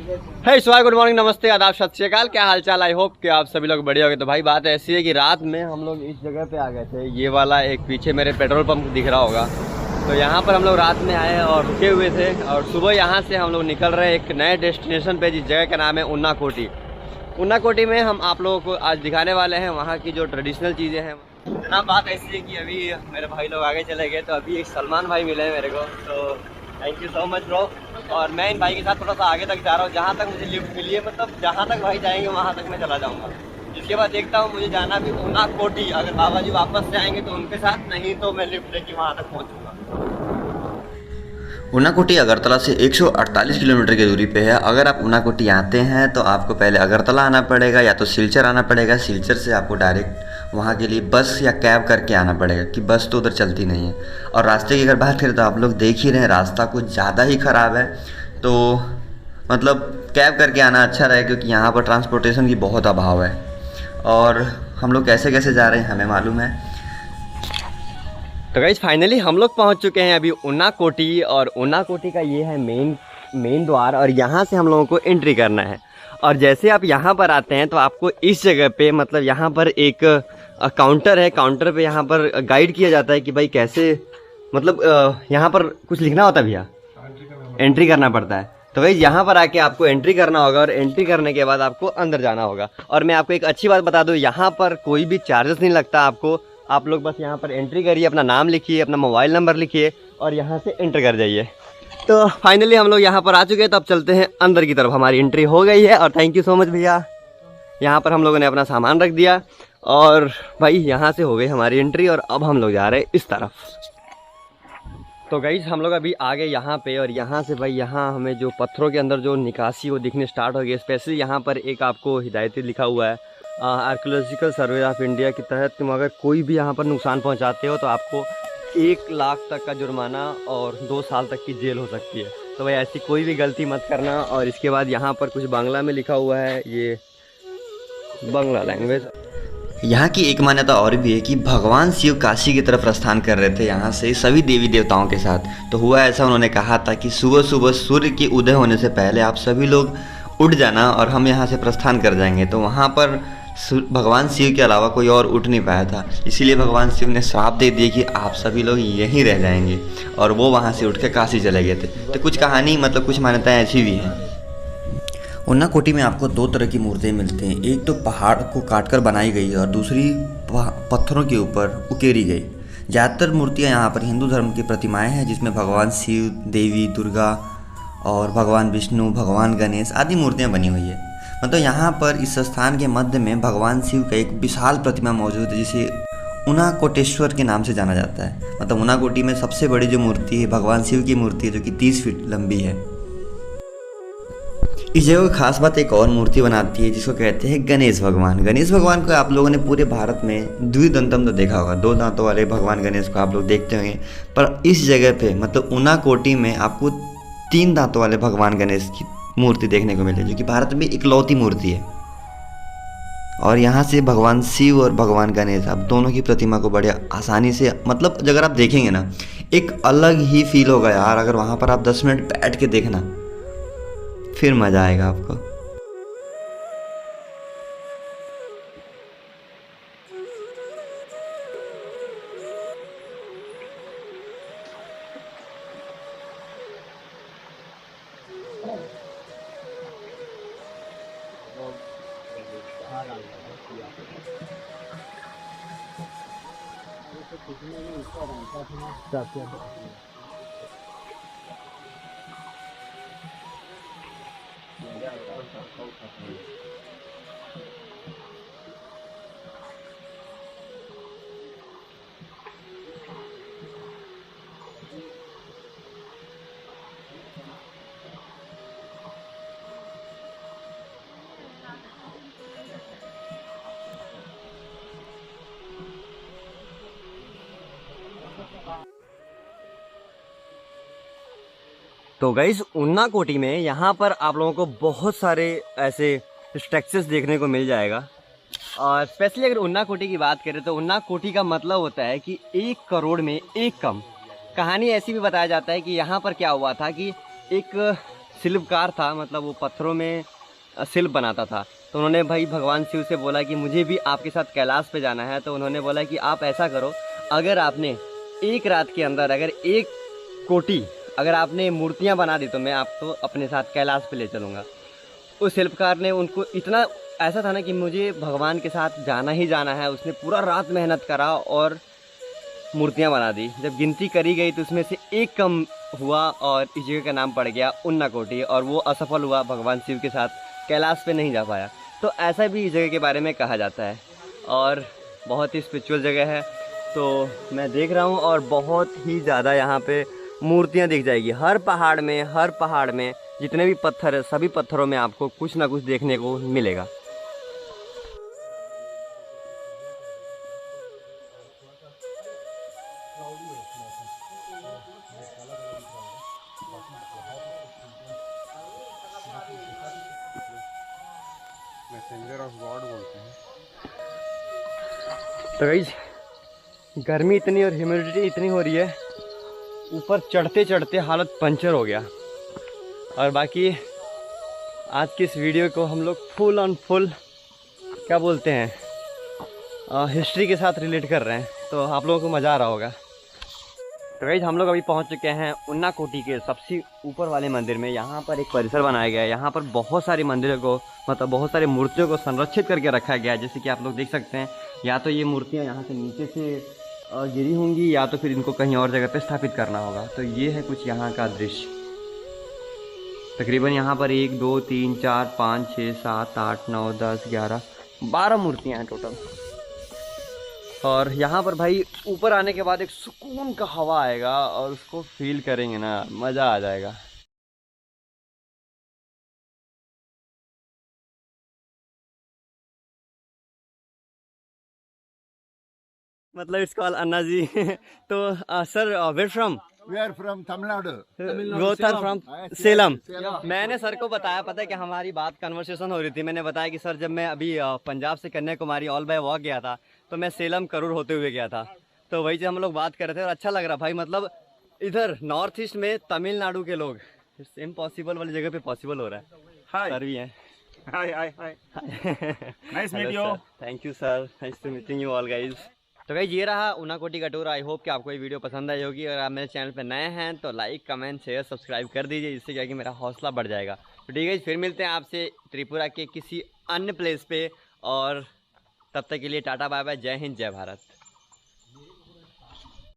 हे स्वागत, good morning, नमस्ते, आदाब, सत श्री अकाल। क्या हालचाल? आई होप कि आप सभी लोग बढ़िया होंगे। तो भाई बात ऐसी है कि रात में हम लोग इस जगह पे आ गए थे। ये वाला एक पीछे मेरे पेट्रोल पंप दिख रहा होगा, तो यहाँ पर हम लोग रात में आए और रुके हुए थे। और सुबह यहाँ से हम लोग निकल रहे हैं एक नए डेस्टिनेशन पे, जिस जगह का नाम है उन्नाकोटी। उन्नाकोटी में हम आप लोगों को आज दिखाने वाले हैं वहाँ की जो ट्रेडिशनल चीज़ें हैं। ना बात ऐसी है कि अभी मेरे भाई लोग आगे चले गए, तो अभी एक सलमान भाई मिले हैं मेरे को, तो thank you so much bro. और मैं इन भाई के साथ थोड़ा सा आगे तक जा रहा हूँ, जहाँ तक मुझे लिफ्ट मिली है, मतलब जहाँ तक भाई जाएंगे वहाँ तक मैं चला जाऊँगा। इसके बाद देखता हूँ, मुझे जाना भी उन्नाकोटी। अगर बाबा जी वापस से आएंगे तो उनके साथ, नहीं तो मैं लिफ्ट लेके वहाँ तक पहुँचूँगा। उन्नाकोटी अगरतला से 148 किलोमीटर की दूरी पे है। अगर आप उन्नाकोटी आते हैं तो आपको पहले अगरतला आना पड़ेगा या तो सिलचर आना पड़ेगा। सिलचर से आपको डायरेक्ट वहाँ के लिए बस या कैब करके आना पड़ेगा, कि बस तो उधर चलती नहीं है। और रास्ते की अगर बात करें तो आप लोग देख ही रहे हैं, रास्ता कुछ ज़्यादा ही ख़राब है, तो मतलब कैब करके आना अच्छा रहे, क्योंकि यहाँ पर ट्रांसपोर्टेशन की बहुत अभाव है। और हम लोग कैसे कैसे जा रहे हैं हमें मालूम है। तो गाइस फाइनली हम लोग पहुंच चुके हैं अभी उन्नाकोटी, और उन्नाकोटी का ये है मेन द्वार, और यहाँ से हम लोगों को एंट्री करना है। और जैसे आप यहाँ पर आते हैं तो आपको इस जगह पे, मतलब यहाँ पर एक काउंटर है। काउंटर पे यहाँ पर गाइड किया जाता है कि भाई कैसे, मतलब यहाँ पर कुछ लिखना होता है भैया, एंट्री करना पड़ता है। तो भाई यहाँ पर आके आपको एंट्री करना होगा, और एंट्री करने के बाद आपको अंदर जाना होगा। और मैं आपको एक अच्छी बात बता दूँ, यहाँ पर कोई भी चार्जेस नहीं लगता आपको। आप लोग बस यहाँ पर एंट्री करिए, अपना नाम लिखिए, अपना मोबाइल नंबर लिखिए और यहाँ से एंटर कर जाइए। तो फाइनली हम लोग यहाँ पर आ चुके हैं, तो अब चलते हैं अंदर की तरफ। हमारी एंट्री हो गई है, और थैंक यू सो मच भैया। यहाँ पर हम लोगों ने अपना सामान रख दिया, और भाई यहाँ से हो गई हमारी एंट्री, और अब हम लोग जा रहे हैं इस तरफ। तो गाइस हम लोग अभी आ गए यहाँ पे, और यहाँ से भाई यहाँ हमें जो पत्थरों के अंदर जो निकासी वो दिखने स्टार्ट हो गई। स्पेशली यहाँ पर एक आपको हिदायती लिखा हुआ है, आर्कियोलॉजिकल सर्वे ऑफ इंडिया के तहत तुम अगर कोई भी यहाँ पर नुकसान पहुँचाते हो तो आपको 1 लाख तक का जुर्माना और 2 साल तक की जेल हो सकती है। तो भाई ऐसी कोई भी गलती मत करना। और इसके बाद यहाँ पर कुछ बांग्ला में लिखा हुआ है, ये बांग्ला लैंग्वेज। यहाँ की एक मान्यता और भी है कि भगवान शिव काशी की तरफ प्रस्थान कर रहे थे यहाँ से सभी देवी देवताओं के साथ। तो हुआ ऐसा, उन्होंने कहा था कि सुबह सुबह सूर्य के उदय होने से पहले आप सभी लोग उठ जाना और हम यहाँ से प्रस्थान कर जाएंगे। तो वहाँ पर भगवान शिव के अलावा कोई और उठ नहीं पाया था, इसीलिए भगवान शिव ने श्राप दे दिया कि आप सभी लोग यहीं रह जाएंगे, और वो वहाँ से उठ के काशी चले गए थे। तो कुछ कहानी, मतलब कुछ मान्यताएँ ऐसी भी हैं। उन्नाकोटी में आपको 2 तरह की मूर्तियाँ मिलती हैं। एक तो पहाड़ को काटकर बनाई गई है, और दूसरी पत्थरों के ऊपर उकेरी गई। ज़्यादातर मूर्तियाँ यहाँ पर हिंदू धर्म की प्रतिमाएँ हैं, जिसमें भगवान शिव, देवी दुर्गा और भगवान विष्णु, भगवान गणेश आदि मूर्तियाँ बनी हुई है। मतलब यहाँ पर इस स्थान के मध्य में भगवान शिव का एक विशाल प्रतिमा मौजूद है, जिसे उन्नाकोटेश्वर के नाम से जाना जाता है। मतलब उन्नाकोटी में सबसे बड़ी जो मूर्ति है भगवान शिव की मूर्ति है, जो कि 30 फीट लंबी है। इस जगह की खास बात एक और मूर्ति बनाती है, जिसको कहते हैं गणेश भगवान। गणेश भगवान को आप लोगों ने पूरे भारत में द्विदंतम तो देखा होगा, 2 दांतों वाले भगवान गणेश को आप लोग देखते होंगे, पर इस जगह पे मतलब उन्नाकोटी में आपको 3 दांतों वाले भगवान गणेश की मूर्ति देखने को मिले, जो कि भारत में इकलौती मूर्ति है। और यहाँ से भगवान शिव और भगवान गणेश, आप दोनों की प्रतिमा को बड़े आसानी से, मतलब अगर आप देखेंगे ना, एक अलग ही फील होगा यार। अगर वहाँ पर आप 10 मिनट बैठ के देखना, फिर मज़ा आएगा आपको। तो गाइस उन्नाकोटी में यहाँ पर आप लोगों को बहुत सारे ऐसे स्ट्रक्चर्स देखने को मिल जाएगा। और स्पेशली अगर उन्नाकोटी की बात करें तो उन्नाकोटी का मतलब होता है कि 1 करोड़ में 1 कम। कहानी ऐसी भी बताया जाता है कि यहाँ पर क्या हुआ था कि एक शिल्पकार था, मतलब वो पत्थरों में शिल्प बनाता था। तो उन्होंने भाई भगवान शिव से बोला कि मुझे भी आपके साथ कैलाश पे जाना है। तो उन्होंने बोला कि आप ऐसा करो, अगर आपने एक रात के अंदर अगर 1 कोटि अगर आपने मूर्तियां बना दी तो मैं आपको अपने साथ कैलाश पे ले चलूँगा। उस शिल्पकार ने उनको इतना ऐसा था ना कि मुझे भगवान के साथ जाना ही जाना है। उसने पूरा रात मेहनत करा और मूर्तियां बना दी। जब गिनती करी गई तो उसमें से 1 कम हुआ और इस जगह का नाम पड़ गया उन्नाकोटी, और वो असफल हुआ, भगवान शिव के साथ कैलाश पे नहीं जा पाया। तो ऐसा भी इस जगह के बारे में कहा जाता है और बहुत ही स्पिरिचुअल जगह है। तो मैं देख रहा हूँ और बहुत ही ज़्यादा यहाँ पे मूर्तियाँ दिख जाएगी। हर पहाड़ में जितने भी पत्थर है सभी पत्थरों में आपको कुछ ना कुछ देखने को मिलेगा। मैसेंजर ऑफ गॉड बोलते हैं। तो गाइस गर्मी इतनी और ह्यूमिडिटी इतनी हो रही है, ऊपर चढ़ते चढ़ते हालत पंचर हो गया। और बाकी आज की इस वीडियो को हम लोग फुल ऑन फुल क्या बोलते हैं हिस्ट्री के साथ रिलेट कर रहे हैं, तो आप लोगों को मज़ा आ रहा होगा। तो गाइस हम लोग अभी पहुंच चुके हैं उन्नाकोटी के सबसे ऊपर वाले मंदिर में। यहाँ पर एक परिसर बनाया गया है। यहाँ पर बहुत सारे मंदिरों को मतलब बहुत सारी मूर्तियों को संरक्षित करके रखा गया है। जैसे कि आप लोग देख सकते हैं, या तो ये मूर्तियाँ यहाँ से नीचे से गिरी होंगी या तो फिर इनको कहीं और जगह पे स्थापित करना होगा। तो ये है कुछ यहाँ का दृश्य। तकरीबन यहाँ पर 1 2 3 4 5 6 7 8 9 10 11 12 मूर्तियाँ हैं टोटल। और यहाँ पर भाई ऊपर आने के बाद एक सुकून का हवा आएगा और उसको फील करेंगे ना, मज़ा आ जाएगा। मतलब इट्स कॉल्ड अन्ना जी। तो sir where from? We are from Tamil Nadu. वो सर फ्रॉम सेलम। मैंने सर को बताया, पता है कि हमारी बात कन्वर्सेशन हो रही थी, मैंने बताया कि सर जब मैं अभी पंजाब से कन्याकुमारी ऑल बाय वॉक गया था तो मैं सेलम करूर होते हुए गया था। तो वही से हम लोग बात कर रहे थे और अच्छा लग रहा भाई। मतलब इधर नॉर्थ ईस्ट में तमिलनाडु के लोग इट्स इम्पॉसिबल वाली जगह पे पॉसिबल हो रहा है। Hi. सर भी हैं। Hi. Nice meet you. Thank you sir, nice to meeting you all guys. तो गाइज ये रहा उन्नाकोटी का टूर। आई होप कि आपको ये वीडियो पसंद आई होगी। अगर आप मेरे चैनल पे नए हैं तो लाइक कमेंट शेयर सब्सक्राइब कर दीजिए, जिससे क्या कि मेरा हौसला बढ़ जाएगा। तो ठीक है, फिर मिलते हैं आपसे त्रिपुरा के किसी अन्य प्लेस पे, और तब तक के लिए टाटा बाय बाय, जय हिंद जय भारत।